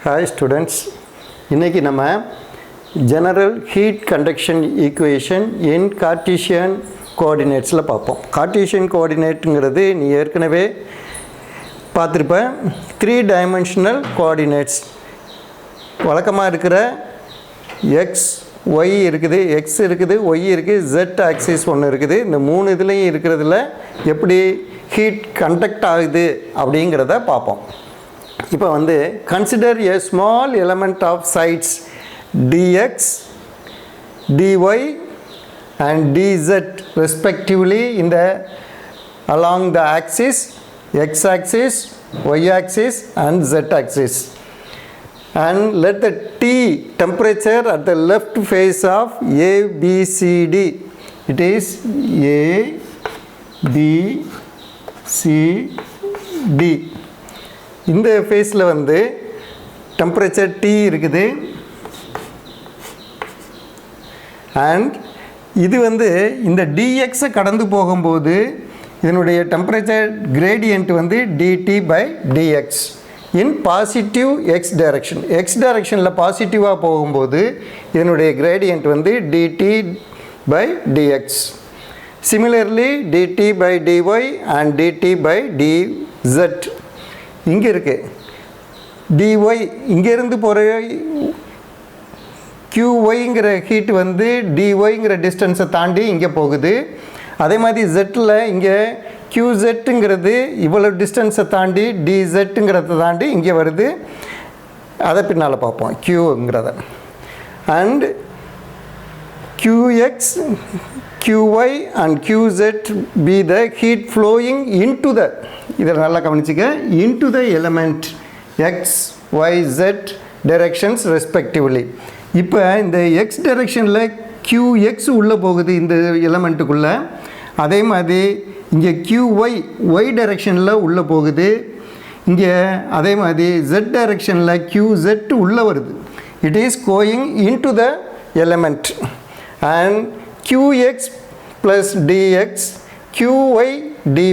Hi students, இன்னைக்கு நம்ம general heat conduction equation in Cartesian coordinatesல பார்ப்போம். Cartesian coordinateங்கிறது நீ ஏற்கனவே பார்த்திருப்ப 3 dimensional coordinates. வழக்கமாக இருக்கிற x y இருக்குது, x இருக்குது, y இருக்குது, z axis ஒன்று இருக்குது. இந்த மூணு இதுலேயும் இருக்கிறதுல எப்படி ஹீட் கண்டக்ட் ஆகுது அப்படிங்கிறத பார்ப்போம். இப்போ வந்து consider a small element of sides dx, dy and dz respectively in the along the axis x axis, y axis and z axis, and let the T temperature at the left face of ABCD, it is ABCD, இந்த ஃபேஸில் வந்து temperature T இருக்குது. And இது வந்து இந்த dx கடந்து போகும்போது இதனுடைய டெம்பரேச்சர் கிரேடியன்ட் வந்து dt by dx in positive x direction. x டைரக்ஷனில் பாசிட்டிவாக போகும்போது இதனுடைய கிரேடியன்ட் வந்து dt by dx. Similarly dt by dy and dt by dz இங்கே இருக்குது. dy இங்கேருந்து போகிற qyங்கிற ஹீட் வந்து dyங்கிற டிஸ்டன்ஸை தாண்டி இங்கே போகுது. அதே மாதிரி zல இங்கே qzங்கிறது இவ்வளோ டிஸ்டன்ஸை தாண்டி dzங்கிறத தாண்டி இங்கே வருது. அதை பின்னால் பார்ப்போம் qங்கிறத. And qx, qy and qz be the heat flowing into the, இதை நல்லா கவனிச்சுக்க, into the element x, y, z directions respectively. இப்போ இந்த x டைரக்ஷனில் qx உள்ளே போகுது இந்த எலமெண்ட்டுக்குள்ளே. அதே மாதிரி இங்கே qy y டைரக்ஷனில் உள்ளே போகுது. இங்கே அதே மாதிரி z டைரக்ஷனில் qz உள்ளே வருது. It is going into the element. And qx plus dx, qy dy,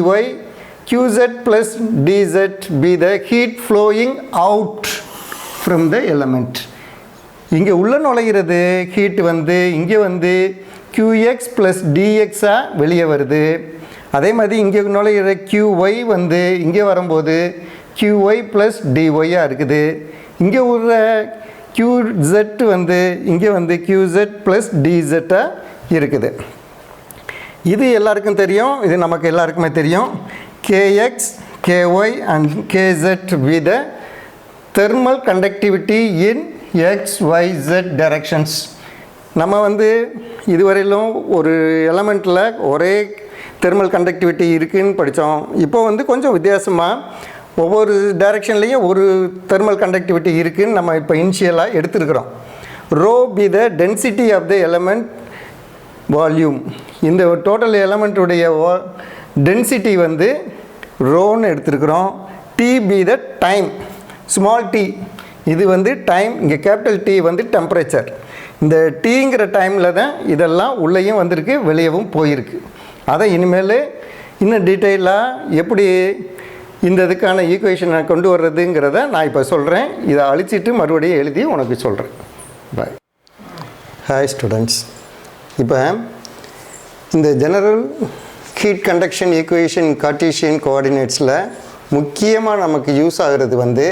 qz plus dz be the heat flowing out from the element. இங்கே உள்ள நுழைகிறது ஹீட் வந்து இங்கே வந்து qx plus dxஆ வெளியே வருது. அதே மாதிரி இங்கே நுழைகிற qy வந்து இங்கே வரும்போது qy plus dyஆ இருக்குது. இங்கே உள்ள qz வந்து இங்கே வந்து qz plus dzஆ இருக்குது. இது எல்லாருக்கும் தெரியும், இது நமக்கு எல்லாருக்குமே தெரியும். kx, ky and kz be the thermal conductivity in x, y, z directions. நம்ம வந்து இதுவரையிலும் ஒரு எலமெண்ட்டில் ஒரே தெர்மல் கண்டக்டிவிட்டி இருக்குதுன்னு படித்தோம். இப்போ வந்து கொஞ்சம் வித்தியாசமாக ஒவ்வொரு டைரெக்ஷன்லேயும் ஒரு தெர்மல் கண்டக்டிவிட்டி இருக்குதுன்னு நம்ம இப்போ இனிஷியலாக எடுத்துருக்குறோம். Rho be the density of the element volume. இந்த டோட்டல் எலமெண்ட்டுடைய டென்சிட்டி வந்து ரோன்னு எடுத்துருக்குறோம். T be the time, small t இது வந்து டைம், இங்கே கேபிட்டல் டி வந்து டெம்பரேச்சர். இந்த டீங்கிற டைமில் தான் இதெல்லாம் உள்ளேயும் வந்திருக்கு, வெளியவும் போயிருக்கு. அதை இனிமேல் இன்னும் டீட்டெயிலாக எப்படி இந்த இதுக்கான ஈக்குவேஷனை கொண்டு வர்றதுங்கிறத நான் இப்போ சொல்கிறேன். இதை அழிச்சிட்டு மறுபடியும் எழுதி உனக்கு சொல்கிறேன். பாய். ஹாய் ஸ்டூடெண்ட்ஸ், இப்போ இந்த general heat conduction equation Cartesian கோஆர்டினேட்ஸில் முக்கியமாக நமக்கு யூஸ் ஆகிறது வந்து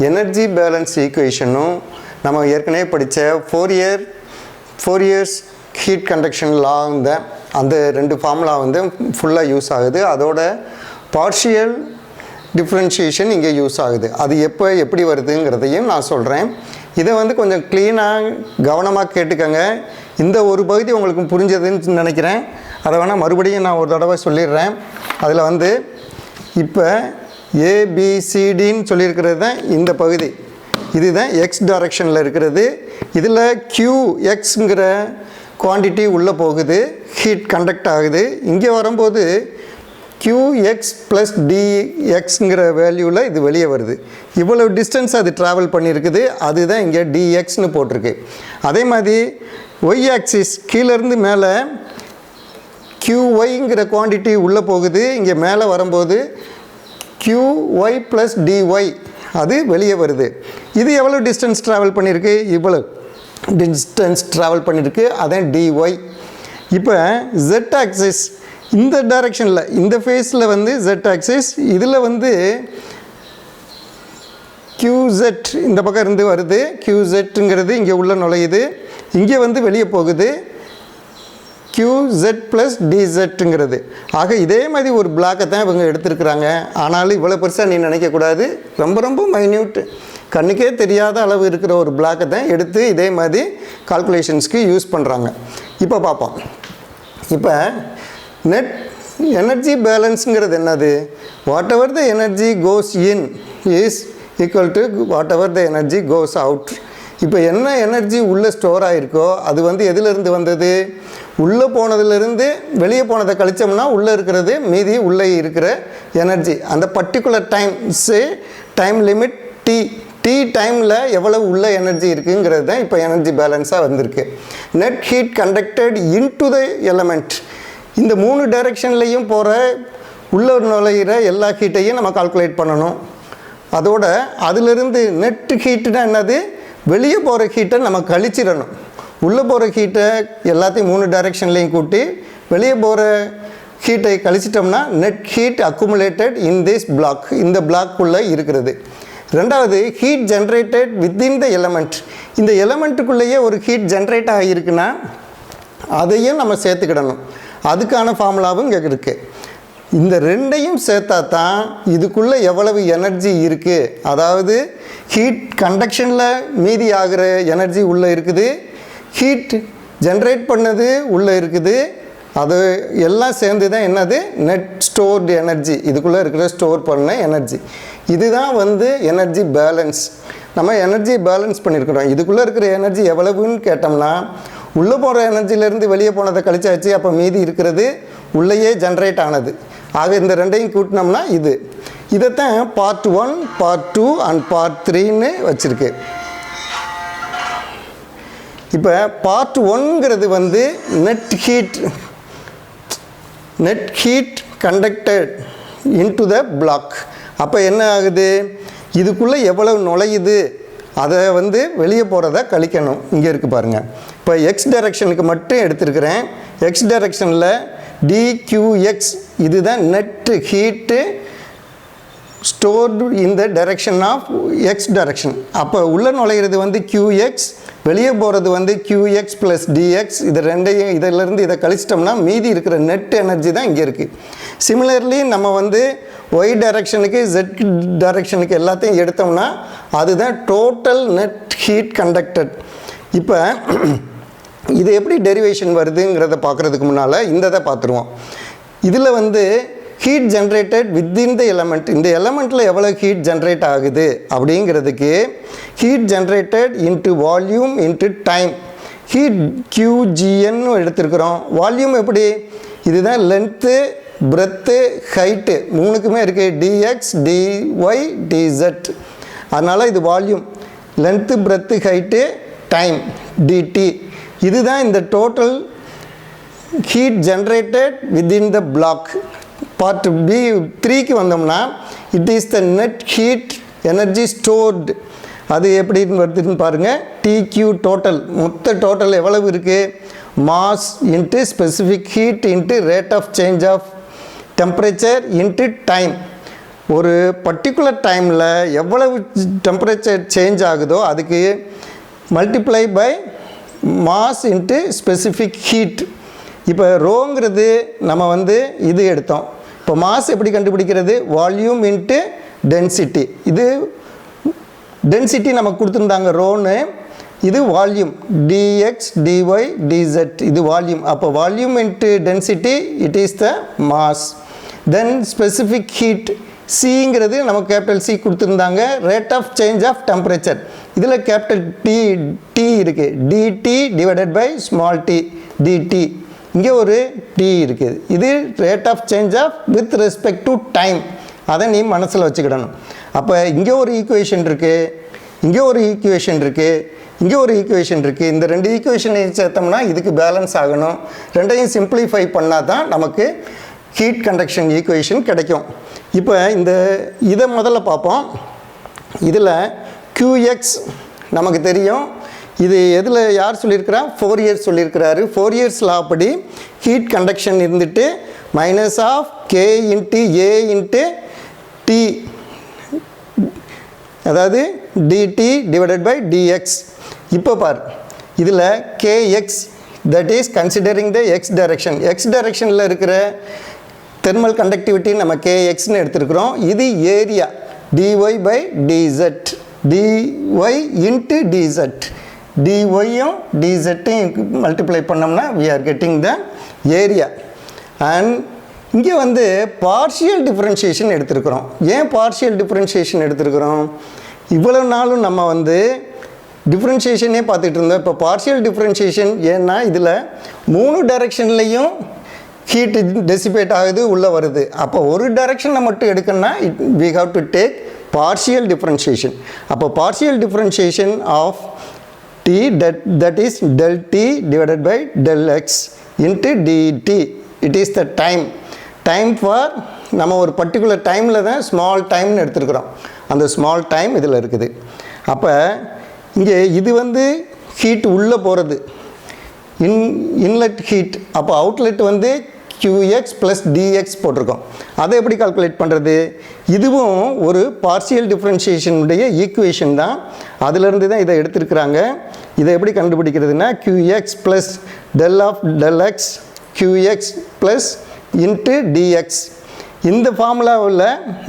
எனர்ஜி பேலன்ஸ் ஈக்குவேஷனும் நம்ம ஏற்கனவே படித்த ஃபோர் இயர்ஸ் ஹீட் கண்டக்ஷன் லா அந்த ரெண்டு ஃபார்முலா வந்து ஃபுல்லாக யூஸ் ஆகுது. அதோட பார்ஷியல் டிஃப்ரென்ஷியேஷன் இங்கே யூஸ் ஆகுது. அது எப்படி வருதுங்கிறதையும் நான் சொல்கிறேன். இதை வந்து கொஞ்சம் க்ளீனாக கவனமாக கேட்டுக்கங்க. இந்த ஒரு பகுதி உங்களுக்கு புரிஞ்சதுன்னு நினைக்கிறேன். அதை வேணால் மறுபடியும் நான் ஒரு தடவை சொல்லிடுறேன். அதில் வந்து இப்போ ஏபிசிடின்னு சொல்லியிருக்கிறது தான் இந்த பகுதி. இதுதான் எக்ஸ் டைரக்ஷனில் இருக்கிறது. இதில் QXங்கிற குவான்டிட்டி உள்ளே போகுது, ஹீட் கண்டக்ட் ஆகுது. இங்கே வரும்போது QX ப்ளஸ் DXங்கிற வேல்யூவில் இது வெளியே வருது. இவ்வளோ டிஸ்டன்ஸ் அது ட்ராவல் பண்ணியிருக்குது, அதுதான் இங்கே DXன்னு போட்டிருக்கு. அதே மாதிரி ஒய் ஆக்சிஸ் கீழேருந்து மேலே QYங்கிற குவான்டிட்டி உள்ளே போகுது. இங்கே மேலே வரும்போது QY ப்ளஸ் DY அது வெளியே வருது. இது எவ்வளோ டிஸ்டன்ஸ் ட்ராவல் பண்ணியிருக்கு, இவ்வளோ டிஸ்டன்ஸ் ட்ராவல் பண்ணியிருக்கு, அதான் dy. இப்போ z ஆக்சிஸ் இந்த டைரெக்ஷனில் இந்த ஃபேஸில் வந்து z ஆக்சிஸ், இதில் வந்து qz இந்த பக்கம் இருந்து வருது, qzங்கிறது இங்கே உள்ள நுழையுது, இங்கே வந்து வெளியே போகுது qz + dzங்கிறது. ஆக இதே மாதிரி ஒரு பிளாக்கை தான் இவங்க எடுத்துருக்குறாங்க. ஆனாலும் இவ்வளோ பெருசாக நீ நினைக்கக்கூடாது, ரொம்ப ரொம்ப மைன்யூட், கண்ணுக்கே தெரியாத அளவு இருக்கிற ஒரு பிளாக்கை தான் எடுத்து இதே மாதிரி கால்குலேஷன்ஸ்க்கு யூஸ் பண்ணுறாங்க. இப்போ பார்ப்போம். இப்போ நெட் எனர்ஜி பேலன்ஸுங்கிறது என்னது, what ever the energy cos in is equal to what ever the energy goes out. இப்போ என்ன எனர்ஜி உள்ளே ஸ்டோர் ஆகிருக்கோ அது வந்து எதிலிருந்து வந்தது, உள்ளே போனதுலேருந்து வெளியே போனதை கழிச்சோம்னா உள்ளே இருக்கிறது மீதி உள்ளே இருக்கிற எனர்ஜி. அந்த particular time time limit T டைமில் எவ்வளவு உள்ள எனர்ஜி இருக்குங்கிறது தான் இப்போ எனர்ஜி பேலன்ஸாக வந்திருக்கு. நெட் ஹீட் கண்டக்டட் இன்டு த எலமெண்ட், இந்த 3 டைரெக்ஷன்லேயும் போகிற உள்ள நுழையிற எல்லா ஹீட்டையும் நம்ம கால்குலேட் பண்ணணும். அதோட அதிலிருந்து நெட் ஹீட்டுனா என்னது, வெளியே போகிற ஹீட்டை நம்ம கழிச்சிடணும். உள்ளே போகிற ஹீட்டை எல்லாத்தையும் 3 டைரெக்ஷன்லேயும் கூட்டி வெளியே போகிற ஹீட்டை கழிச்சிட்டோம்னா net heat accumulated in this block, இந்த பிளாக்குள்ளே இருக்கிறது. ரெண்டாவது heat generated within the element, இந்த எலமெண்ட்டுக்குள்ளேயே ஒரு ஹீட் ஜென்ரேட் ஆகியிருக்குன்னா அதையும் நம்ம சேர்த்துக்கிடணும். அதுக்கான ஃபார்முலாவும் இங்கே இருக்குது. இந்த ரெண்டையும் சேர்த்தா தான் இதுக்குள்ளே எவ்வளவு எனர்ஜி இருக்குது, அதாவது ஹீட் கண்டக்ஷனில் மீதி ஆகிற எனர்ஜி உள்ளே இருக்குது, ஹீட் ஜென்ரேட் பண்ணது உள்ளே இருக்குது, அது எல்லாம் சேர்ந்து தான் என்னது நெட் ஸ்டோர்டு எனர்ஜி, இதுக்குள்ளே இருக்கிற ஸ்டோர் பண்ண எனர்ஜி. இதுதான் வந்து எனர்ஜி பேலன்ஸ். நம்ம எனர்ஜி பேலன்ஸ் பண்ணியிருக்கிறோம். இதுக்குள்ளே இருக்கிற எனர்ஜி எவ்வளவுன்னு கேட்டோம்னா உள்ளே போகிற எனர்ஜிலேருந்து வெளியே போனதை கழிச்சாச்சு, அப்போ மீதி இருக்கிறது உள்ளேயே ஜென்ரேட் ஆனது. ஆக இந்த ரெண்டையும் கூட்டினோம்னா இதைத்தான் பார்ட் 1, பார்ட் 2 அண்ட் பார்ட் 3ன்னு வச்சுருக்கு. இப்போ பார்ட் 1ங்கிறது வந்து net heat conducted into the block. அப்போ என்ன ஆகுது, இதுக்குள்ளே எவ்வளவு நுழையுது அதை வந்து வெளியே போகிறத கழிக்கணும். இங்கே இருக்குது பாருங்கள். இப்போ எக்ஸ் டைரெக்ஷனுக்கு மட்டும் எடுத்துருக்கிறேன். எக்ஸ் டைரெக்ஷனில் dqx இதுதான் net heat stored in the direction of X direction. அப்போ உள்ளே நுழையிறது வந்து qx, வெளியே போகிறது வந்து qx + dx. இது ரெண்டையும் இதிலேருந்து இதை கழிச்சிட்டோம்னா மீதி இருக்கிற நெட் எனர்ஜி தான் இங்கே இருக்குது. சிமிலர்லி நம்ம வந்து ஒய் டைரெக்ஷனுக்கு z டைரெக்ஷனுக்கு எல்லாத்தையும் எடுத்தோம்னா அதுதான் டோட்டல் நெட் ஹீட் கண்டக்டட். இப்போ இது எப்படி டெரிவேஷன் வருதுங்கிறத பார்க்குறதுக்கு முன்னால் இந்த பார்த்துருவோம். இதில் வந்து heat generated within the element, இந்த எலமெண்ட்டில் எவ்வளோ ஹீட் ஜென்ரேட் ஆகுது அப்படிங்கிறதுக்கு heat generated into volume into time, heat QGN எடுத்துருக்குறோம். வால்யூம் எப்படி, இதுதான் லென்த்து பிரெத்து ஹைட்டு மூணுக்குமே இருக்குது, dx dy dz. அதனால் இது volume, length breadth height time dt. இதுதான் இந்த total heat generated within the block. Part B3க்கு வந்தோம்னா it is the net heat energy stored. அது எப்படின்னு வருதுன்னு பாருங்கள். TQ டோட்டல், மொத்த டோட்டல் எவ்வளவு இருக்குது, mass into specific heat into rate of change of temperature into time. ஒரு பர்டிகுலர் டைமில் எவ்வளவு டெம்பரேச்சர் சேஞ்ச் ஆகுதோ அதுக்கு multiply by mass into specific heat. இப்போ ரோங்கிறது நம்ம வந்து இது எடுத்தோம். இப்போ மாஸ் எப்படி கண்டுபிடிக்கிறது, வால்யூம் இன்ட்டு டென்சிட்டி. இது டென்சிட்டி நமக்கு கொடுத்துருந்தாங்க ரோன்னு, இது வால்யூம் dx dy dz, இது வால்யூம். அப்போ volume into density it is the mass. Then specific heat சிங்கிறது நமக்கு கேபிட்டல் சி கொடுத்துருந்தாங்க, rate of change of temperature. இதில் கேபிட்டல் டி இருக்குது, dt divided by small t dt. இங்கே ஒரு டி இருக்குது, இது rate of change of with respect to time. அதை நீ மனசில் வச்சுக்கிடணும். அப்போ இங்கே ஒரு ஈக்குவேஷன் இருக்குது, இங்கே ஒரு ஈக்குவேஷன் இருக்குது, இங்கே ஒரு ஈக்குவேஷன் இருக்குது. இந்த ரெண்டு ஈக்குவேஷனையும் சேர்த்தோம்னா இதுக்கு பேலன்ஸ் ஆகணும். ரெண்டையும் சிம்பிளிஃபை பண்ணால் தான் நமக்கு ஹீட் கண்டக்ஷன் ஈக்குவேஷன் கிடைக்கும். இப்போ இதை முதல்ல பார்ப்போம். இதில் QX நமக்கு தெரியும். இது எதில் யார் சொல்லியிருக்கிறா? ஃபோரியர் சொல்லியிருக்கிறாரு. ஃபோரியர்ஸ் லா படி ஹீட் கண்டக்ஷன் இருந்துட்டு minus of K into A into T, அதாவது dt டிவைடட் பை dx. இப்போ பார், இதில் Kx that is considering the x direction. x directionல இருக்கிற thermal conductivity நம்ம Kxன்னு எடுத்துருக்கிறோம். இது area dy by dz, dy into dz, dyயும் dzயும் மல்டிப்ளை பண்ணோம்னா we are getting the area. and இங்கே வந்து பார்ஷியல் டிஃப்ரென்ஷியேஷன் எடுத்துருக்கிறோம். ஏன் பார்ஷியல் டிஃப்ரென்ஷியேஷன் எடுத்துருக்கிறோம்? இவ்வளோ நாளும் நம்ம வந்து டிஃப்ரென்ஷியேஷனே பார்த்துட்டு இருந்தோம். இப்போ பார்ஷியல் டிஃப்ரென்ஷியேஷன் ஏன்னா இதில் 3 டைரெக்ஷன்லேயும் ஹீட் டெசிபேட் ஆகுது, உள்ளே வருது. அப்போ ஒரு டைரெக்ஷனை மட்டும் எடுக்கணும்னா we have to take partial differentiation. அப்போ partial differentiation of t that is del t divided by del x into dt. It is the time for நம்ம ஒரு பர்டிகுலர் டைமில் தான் ஸ்மால் டைம்னு எடுத்துருக்குறோம். அந்த ஸ்மால் டைம் இதில் இருக்குது. அப்போ இங்கே இது வந்து ஹீட் உள்ளே போகிறது, இன்லெட் ஹீட். அப்போ அவுட்லெட் வந்து QX ப்ளஸ் DX போட்டிருக்கோம். அதை எப்படி கால்குலேட் பண்ணுறது? இதுவும் ஒரு பார்ஷியல் டிஃப்ரென்ஷியேஷனுடைய ஈக்குவேஷன் தான். அதிலிருந்து தான் இதை எடுத்துருக்குறாங்க. இதை எப்படி கண்டுபிடிக்கிறதுனா QX plus del of del X QX plus into DX. இந்த ஃபார்முலாவில்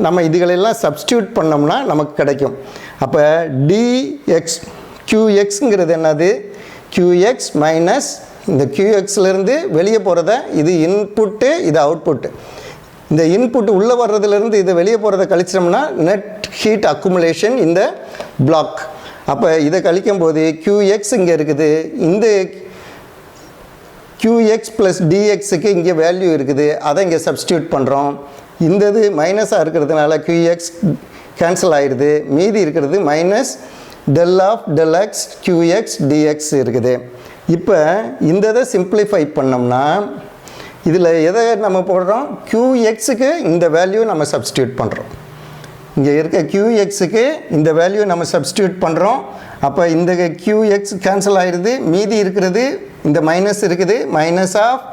நம்ம இதுகளெல்லாம் சப்ஸ்டியூட் பண்ணோம்னா நமக்கு கிடைக்கும். அப்போ DX QXங்கிறது என்னது? QX மைனஸ் இந்த QXலேருந்து வெளியே போகிறத, இது இன்புட்டு, இது அவுட்புட்டு. இந்த இன்புட் உள்ளே வர்றதுலேருந்து இது வெளியே போகிறத கழிச்சோம்னா நெட் ஹீட் அக்குமுலேஷன் இந்த பிளாக். அப்போ இதை கழிக்கும் போது QX இங்கே இருக்குது, இந்த QX ப்ளஸ் DXக்கு இங்கே வேல்யூ இருக்குது, அதை இங்கே சப்ஸ்டியூட் பண்ணுறோம். இந்த இது மைனஸாக இருக்கிறதுனால QX கேன்சல் ஆகிடுது, மீதி இருக்கிறது minus del of del X QX DX இருக்குது. இப்போ இந்த இதை சிம்பிளிஃபை பண்ணோம்னா இதில் எதை நம்ம போடுறோம்? QXக்கு இந்த வேல்யூ நம்ம சப்ஸ்டியூட் பண்ணுறோம். இங்கே இருக்க QXக்கு இந்த வேல்யூ நம்ம சப்ஸ்டியூட் பண்ணுறோம். அப்போ இந்த QX கேன்சல் ஆகிடுது, மீதி இருக்கிறது இந்த மைனஸ் இருக்குது, மைனஸ் ஆஃப்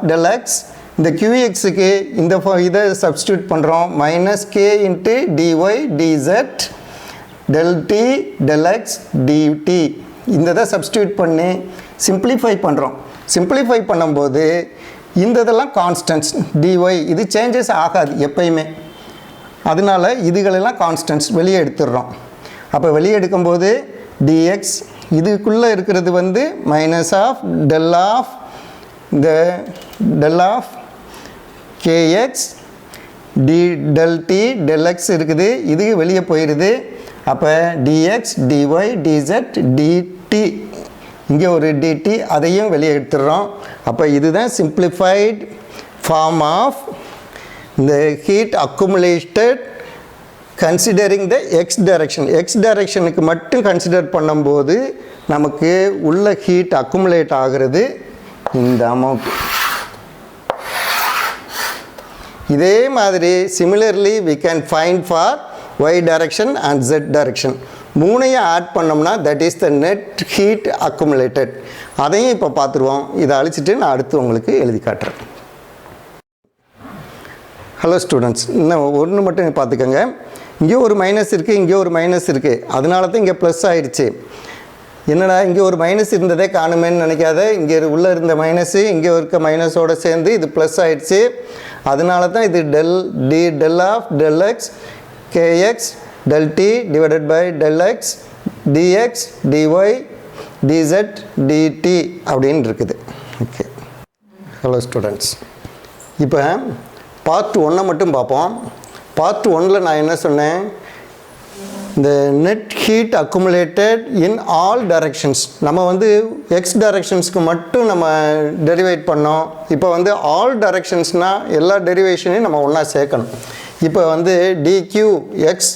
டெல் எக்ஸ். இந்த QXக்கு இந்த இதை சப்ஸ்டியூட் பண்ணுறோம், minus K into dy dz del t del x dt. இந்த இதை சப்ஸ்டியூட் பண்ணி சிம்பிளிஃபை பண்ணுறோம். சிம்பிளிஃபை பண்ணும்போது இந்த இதெல்லாம் கான்ஸ்டன்ட்ஸ் dy, இது சேஞ்சஸ் ஆகாது எப்பயுமே. அதனால இதுகளெல்லாம் கான்ஸ்டன்ட்ஸ் வெளியே எடுத்துடுறோம். அப்போ வெளியே எடுக்கும்போது dx இதுக்குள்ளே இருக்கிறது வந்து மைனஸ் ஆஃப் டெல் ஆஃப் இந்த del of kx del t del x இருக்குது, இது வெளியே போயிடுது. அப்போ dx dy dz dt, இங்கே ஒரு dt, அதையும் வெளியே எடுத்துடுறோம். அப்போ இதுதான் சிம்பிளிஃபைட் ஃபார்ம் ஆஃப் இந்த heat accumulated considering the X direction. X டைரக்ஷனுக்கு மட்டும் கன்சிடர் பண்ணும்போது நமக்கு உள்ள ஹீட் அக்குமுலேட் ஆகிறது இந்த அமௌண்ட். இதே மாதிரி similarly we can find for y direction and z direction. மூணையும் ஆட் பண்ணோம்னா that is the net heat accumulated. அதையும் இப்போ பார்த்துருவோம். இதை அழிச்சிட்டு நான் அடுத்து உங்களுக்கு எழுதி காட்டுறேன். ஹலோ ஸ்டூடெண்ட்ஸ், இன்னும் ஒன்று மட்டும் பார்த்துக்கோங்க. இங்கே ஒரு மைனஸ் இருக்குது, இங்கே ஒரு மைனஸ் இருக்குது, அதனால தான் இங்கே ப்ளஸ் ஆகிடுச்சு. என்னடா இங்கே ஒரு மைனஸ் இருந்ததே காணுமேன்னு நினைக்காத. இங்கே உள்ளே இருந்த மைனஸு இங்கே இருக்க மைனஸோடு சேர்ந்து இது ப்ளஸ் ஆகிடுச்சு. அதனால தான் இது del of del X KX del t divided by del x dx dy dz dt அப்படின்னு இருக்குது. ஓகே, ஹலோ ஸ்டூடெண்ட்ஸ், இப்போ பார்ட் 1 மட்டும் பார்ப்போம். பார்ட் 1ல் நான் என்ன சொன்னேன்? இந்த net heat accumulated in all directions. நம்ம வந்து எக்ஸ் டைரக்ஷன்ஸ்க்கு மட்டும் நம்ம டெரிவேட் பண்ணோம். இப்போ வந்து ஆல் டைரக்ஷன்ஸ்னால் எல்லா டெரிவேஷனையும் நம்ம ஒன்றா சேர்க்கணும். இப்போ வந்து dq x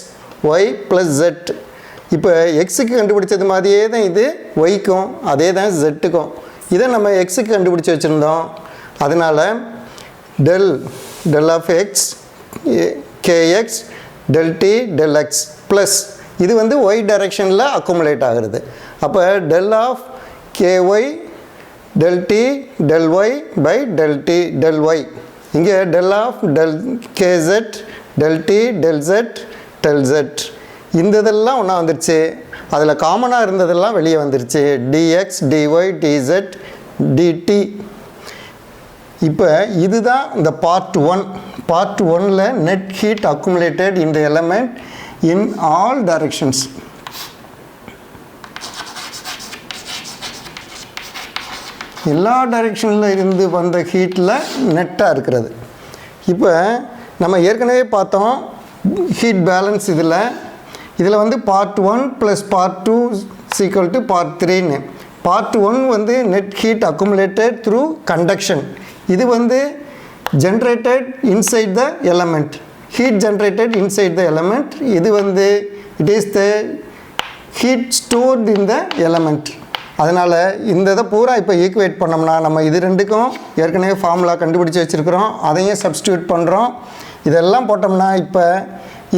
y plus z. இப்போ எக்ஸுக்கு கண்டுபிடிச்சது மாதிரியே தான் இது ஒய்க்கும், அதே தான் ஜெட்டுக்கும். இதை நம்ம எக்ஸுக்கு கண்டுபிடிச்சி வச்சுருந்தோம். அதனால் del of X KX del t del x plus இது வந்து ஒய் டைரெக்ஷனில் அக்குமுலேட் ஆகிறது. அப்போ del of ky del t del y by del t del y. இங்கே del of del kz del t del z del z. இந்த இதெல்லாம் ஒன்றா வந்துருச்சு. அதில் காமனாக இருந்ததெல்லாம் வெளியே வந்துருச்சு. dx dy dz dt. இப்போ இதுதான் இந்த பார்ட் 1. பார்ட் 1ல் net heat accumulated in the element in all directions. எல்லா டைரெக்ஷனில் இருந்து வந்த ஹீட்டில் நெட்டாக இருக்கிறது. இப்போ நம்ம ஏற்கனவே பார்த்தோம் ஹீட் பேலன்ஸ் இதில் வந்து part 1 plus part 2 equal to part 3ன்னு. பார்ட் 1 வந்து net heat accumulated through conduction. இது வந்து generated inside the element, heat generated inside the element. இது வந்து it is the heat stored in the element. அதனால் இந்த இதை பூரா இப்போ ஈக்குவேட் பண்ணோம்னா நம்ம இது ரெண்டுக்கும் ஏற்கனவே ஃபார்முலா கண்டுபிடிச்சி வச்சுருக்கிறோம், அதையும் சப்ஸ்டியூட் பண்ணுறோம். இதெல்லாம் போட்டோம்னா இப்போ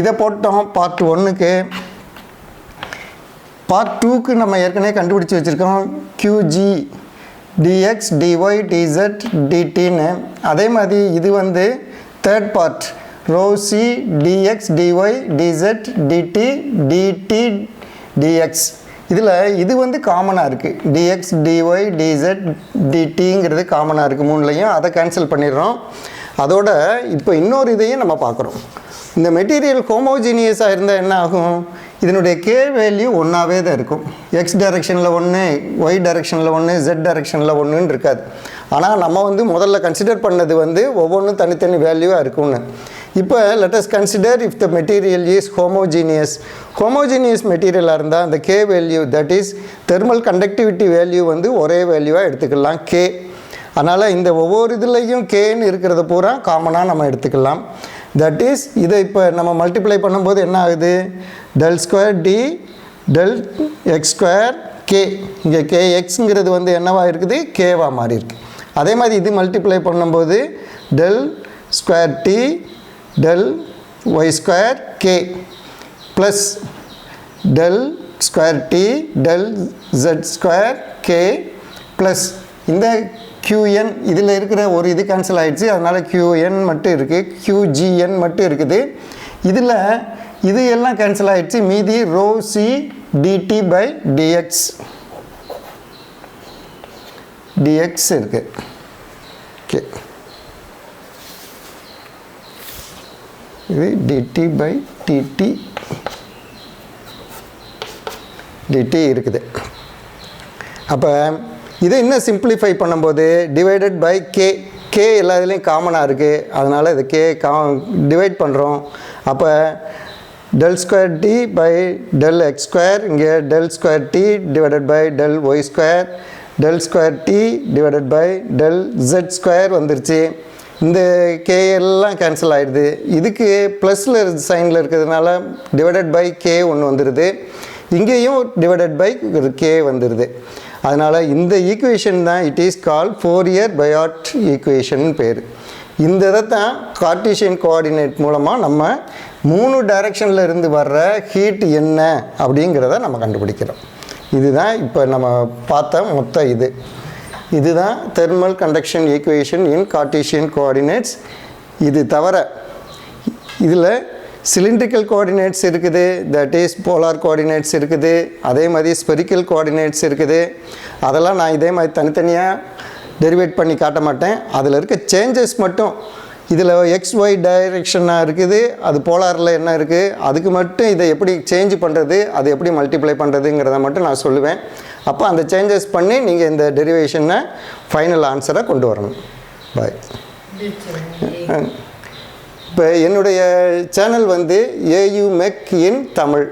இதை போட்டோம் பார்ட் 1க்கு. பார்ட் 2க்கு நம்ம ஏற்கனவே கண்டுபிடிச்சி வச்சுருக்கோம் qg dx dy dz dtன்னு. அதே மாதிரி இது வந்து third part ρc dx dy dz dt dt dx. இதில் இது வந்து காமனாக இருக்குது, dx dy dz dtங்கிறது காமனாக இருக்குது மூணுலையும். அதை கேன்சல் பண்ணிடுறோம். அதோட இப்போ இன்னொரு இதையும் நம்ம பார்க்குறோம். இந்த மெட்டீரியல் ஹோமோஜீனியஸாக இருந்தால் என்ன ஆகும், இதனுடைய கே வேல்யூ ஒன்றாவே தான் இருக்கும். எக்ஸ் டைரெக்ஷனில் ஒன்று, ஒய் டைரெக்ஷனில் ஒன்று, ஜெட் டைரெக்ஷனில் ஒன்றுன்னு இருக்காது. ஆனால் நம்ம வந்து முதல்ல கன்சிடர் பண்ணது வந்து ஒவ்வொன்றும் தனித்தனி வேல்யூவாக இருக்கும்னு. இப்போ let's consider if the material is homogeneous மெட்டீரியலாக இருந்தால் அந்த K value, that is thermal conductivity value வந்து ஒரே வேல்யூவாக எடுத்துக்கலாம், கே. அதனால் இந்த ஒவ்வொரு இதுலேயும் கேன்னு இருக்கிறத பூரா காமனாக நம்ம எடுத்துக்கலாம். தட் இஸ் இதை இப்போ நம்ம மல்டிப்ளை பண்ணும்போது என்ன ஆகுது, del square T del X square K. இங்கே கே எக்ஸுங்கிறது வந்து என்னவாக இருக்குது, கேவாக மாறி இருக்குது. அதே மாதிரி இது மல்டிப்ளை பண்ணும்போது del square T del y square k plus del square t del z square k plus இந்த qn இதில் இருக்கிற ஒரு இது கேன்சல் ஆகிடுச்சு. அதனால் qn மட்டும் இருக்குது, qgn மட்டும் இருக்குது. இதில் இது எல்லாம் கேன்சல் ஆகிடுச்சு. மீதி rho c dt by dx இருக்குது. ஓகே, இது dt by dt இருக்குது. அப்போ இதை இன்னும் சிம்பிளிஃபை பண்ணும்போது டிவைடட் பை கே, கே எல்லா இதுலேயும் காமனாக இருக்குது. அதனால் இது கே டிவைட் பண்ணுறோம். அப்போ del square T by del X square, இங்கே del square T divided by del Y square, del square T divided by del Z square வந்துருச்சு. இந்த கே எல்லாம் கேன்சல் ஆகிடுது. இதுக்கு ப்ளஸில் சைனில் இருக்கிறதுனால டிவைடட் பை கே ஒன்று வந்துடுது. இங்கேயும் டிவைடட் பை கே வந்துடுது. அதனால் இந்த ஈக்குவேஷன் தான் it is call Fourier Biot equation பேர். இந்த இதை தான் கார்ட்டீசியன் கோஆர்டினேட் மூலமாக நம்ம 3 டைரெக்ஷனில் இருந்து வர்ற ஹீட் என்ன அப்படிங்கிறத நம்ம கண்டுபிடிக்கிறோம். இதுதான் இப்போ நம்ம பார்த்த மொத்த இதுதான் தெர்மல் கண்டக்ஷன் ஈக்குவேஷன் இன் கார்ட்டீசியன் கோஆர்டினேட்ஸ். இது தவிர இதில் சிலிண்ட்ரிக்கல் கோஆர்டினேட்ஸ் இருக்குது, தட் இஸ் போலார் கோஆர்டினேட்ஸ் இருக்குது, அதே மாதிரி ஸ்பெரிக்கல் கோஆர்டினேட்ஸ் இருக்குது. அதெல்லாம் நான் இதே மாதிரி தனித்தனியாக டெரிவேட் பண்ணி காட்ட மாட்டேன். அதில் இருக்க சேஞ்சஸ் மட்டும் இதில் எக்ஸ் ஒய் டைரெக்ஷனாக இருக்குது, அது போலாரில் என்ன இருக்குது, அதுக்கு மட்டும் இதை எப்படி சேஞ்ச் பண்ணுறது, அது எப்படி மல்டிப்ளை பண்ணுறதுங்கிறத மட்டும் நான் சொல்லுவேன். அப்போ அந்த சேஞ்சஸ் பண்ணி நீங்கள் இந்த டெரிவேஷனை ஃபைனல் ஆன்சரை கொண்டு வரணும். பாய். இப்போ என்னுடைய சேனல் வந்து ஏயு மெக் இன் தமிழ்.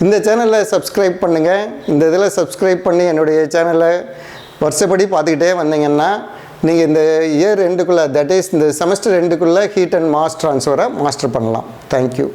இந்த சேனலை சப்ஸ்கிரைப் பண்ணுங்கள். இந்த இதில் சப்ஸ்கிரைப் பண்ணி என்னுடைய சேனலை வருஷப்படி பார்த்துக்கிட்டே வந்தீங்கன்னா நீங்கள் இந்த இயர் எண்டுக்குள்ளே, தட் இஸ் இந்த செமஸ்டர் எண்டுக்குள்ளே ஹீட் அண்ட் மாஸ் ட்ரான்ஸ்ஃபரை மாஸ்டர் பண்ணலாம். தேங்க்யூ.